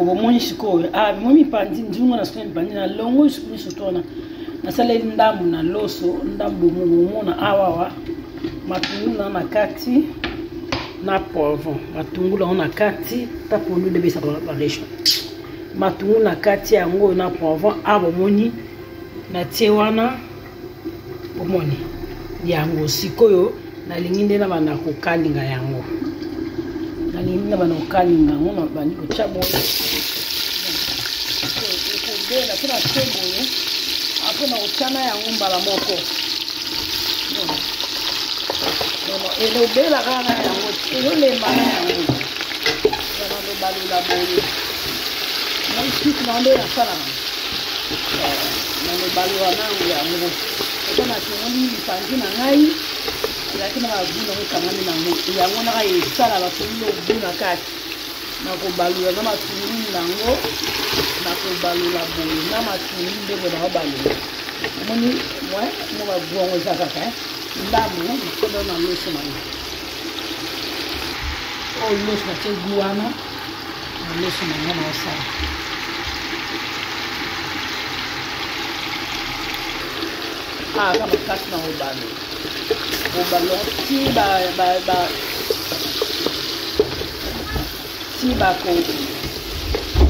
bomoni sikoyo momi pandi ndungo na sikoyo pandi na longo sikoyo sotona na sala ndambu na loso ndambu mumona awawa matungulu na kati na poivron matungulu na kati ta pondu de besa ba resho matungulu na kati yango na poivron abomoni na tiewana bomoni yango sikoyo na linginde na bana ko kalinga yango na linginde na bana ko kalinga ngo na bani ko chabo ko bela tena tembo ye apo na utana yango mbala moko no elo bela kana yango elo le mana yango na ndo balula boye na siku na ndo ya sala na ndo balula nangu yango ko na toni pandi na ngai lakini wazuna mkamani na moto yango na kai sala ba tulo buna kati na ko balula na matuni nango na ko balula boye na matuni ndebo na balula moni moi mo ba bongo zakaka ndamu ko na loso na o loso na teguana na loso na na sala kama kasi na obalo ti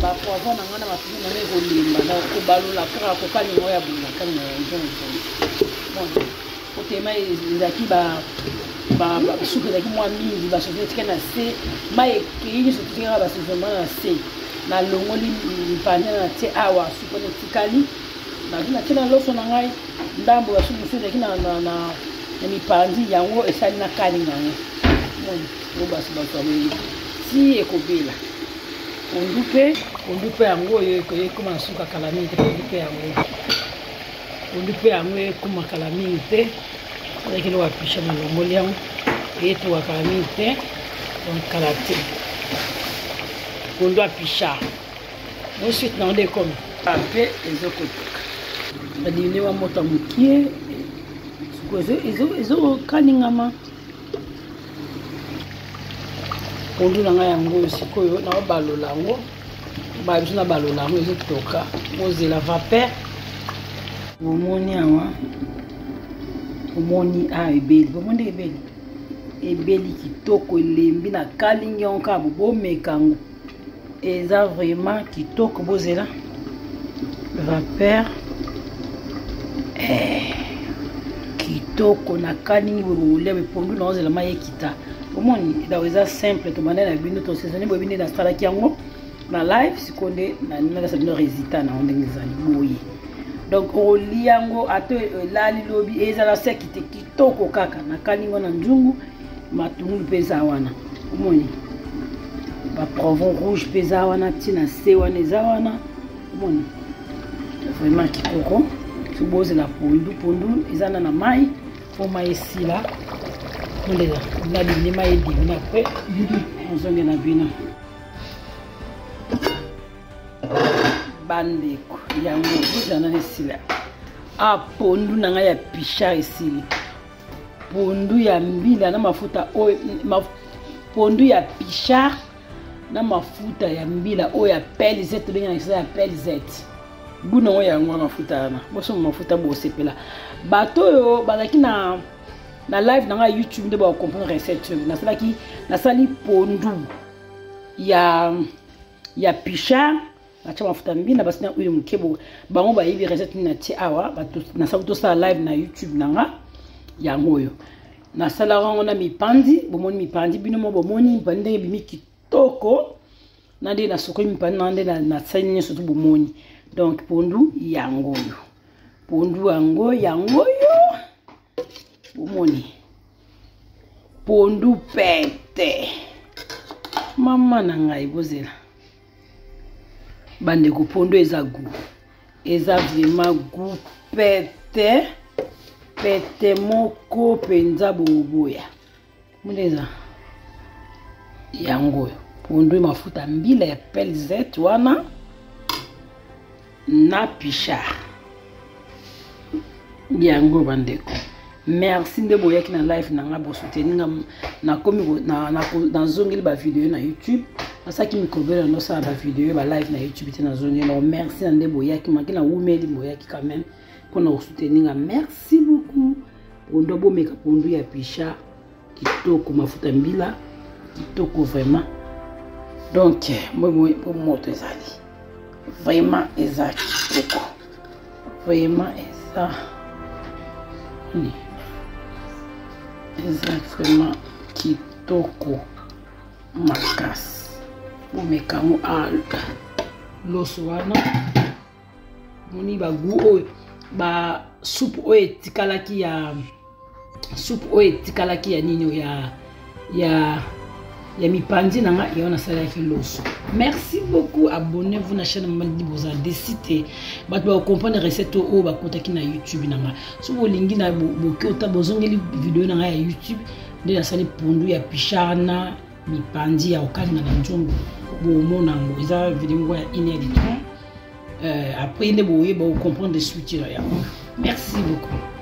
ba poivron na ngana mafini na ne kolimba na kobalula kaka kokali ngoya bula kali na njongo bon otema ezaki ba suka ezaki mwa mingi ba sote tika na se mai kini sote tika ba sote na se na longoli mpanya na te awa suka ne tikali na tina loso na ngai ndambo ya sumu ezaki na mipandi yango esali na kalinga ngo mon basi baso si ekobela ondupe yango ekoma suka kalami te ondupe yango ekoma kalami te ekilo wapisha na longoli yango eto wakalami te on kalate ondo apisha ensuite na onde comme après ezokotoka badine wa mota mukie izo kaningama pondu na ngai yango sikoyo na balola yango ba biso na balola yango ezotoka ozela vapeur bomoni awa bomoni ebeli bomoni ebeli kitoko elembi na kalingi yango bomeka yango eza vraiment kitoko bozela vapeur kitoko na kalingi bolole pondu na ozela maye kita omoni eza simple to manana bino to saisonner bobine na sala kiango na live sikonde na nanga sabino résultat na ondenge zali boye donc oli yango ato lali lobi ezala sekite kitoko kaka na kalingo na njungu matungulu pesa wana omoni ba poivron rouge pesa wana tina se wana eza wana omoni vraiment kitoko suboze la pondu ezana na mai po mai sila ndela na bini mai di na pe ozonge na bino bandeko yango bozana na sila pondu na nga ya pichard esili pondu ya mbila na mafuta o pondu ya pichard na mafuta ya mbila o ya pelizette benga na ya pelizette buna o yango mafuta na boso mafuta bo sepela bato yo bazaki na live na YouTube nde ba comprendre recette na sali pondu ya pichard na chama mafuta mbina basi na huile mkebo bango ba yibi recette na ti awa bato na sabuto sa live na YouTube nanga yango yo na sala rango na mipandi bomoni mipandi bino mo bomoni mipandi bimi kitoko na de na soko mipandi na de na tsanye sotu bomoni donc pondu yango yo pondu yango yo bomoni pondu pete mama na ngai bozela bande ko pondu eza vraiment goût pete moko penza boboya mundeza yango pondu mafuta mbila ya pelizette wana na pichard yango bandeko merci de boya ki na live na nga bo soutenir na komi na zongeli ba vidéo na YouTube ça qui me couvre dans ça la vidéo ba live na YouTube te na zone non merci ande boyaki makina umeli boyaki quand même pour nous soutenir merci beaucoup pour ndo bo meka pondu ya pisha kitoko mafuta mbila kitoko vraiment donc moi pour moto ezali vraiment exact kitoko vraiment ça ni exact vraiment kitoko makasi bomekamo loso wana moni bagu oyo ba soupe oyo etikalaki ya nini ya mipandi nanga yo na sala ki loso. Merci beaucoup, abonnez-vous na chaîne Mandi Boza décidé ba to comprendre recette o ba kotaki na YouTube nanga so bo lingi na boke ota bozongeli vidéo nanga ya YouTube nde na sali pondu ya pichana mipandi ya okalinga na nzongo bo mona ngo eza vidéo ya 1 heure de temps après ne bo comprendre de suite ya. Merci beaucoup.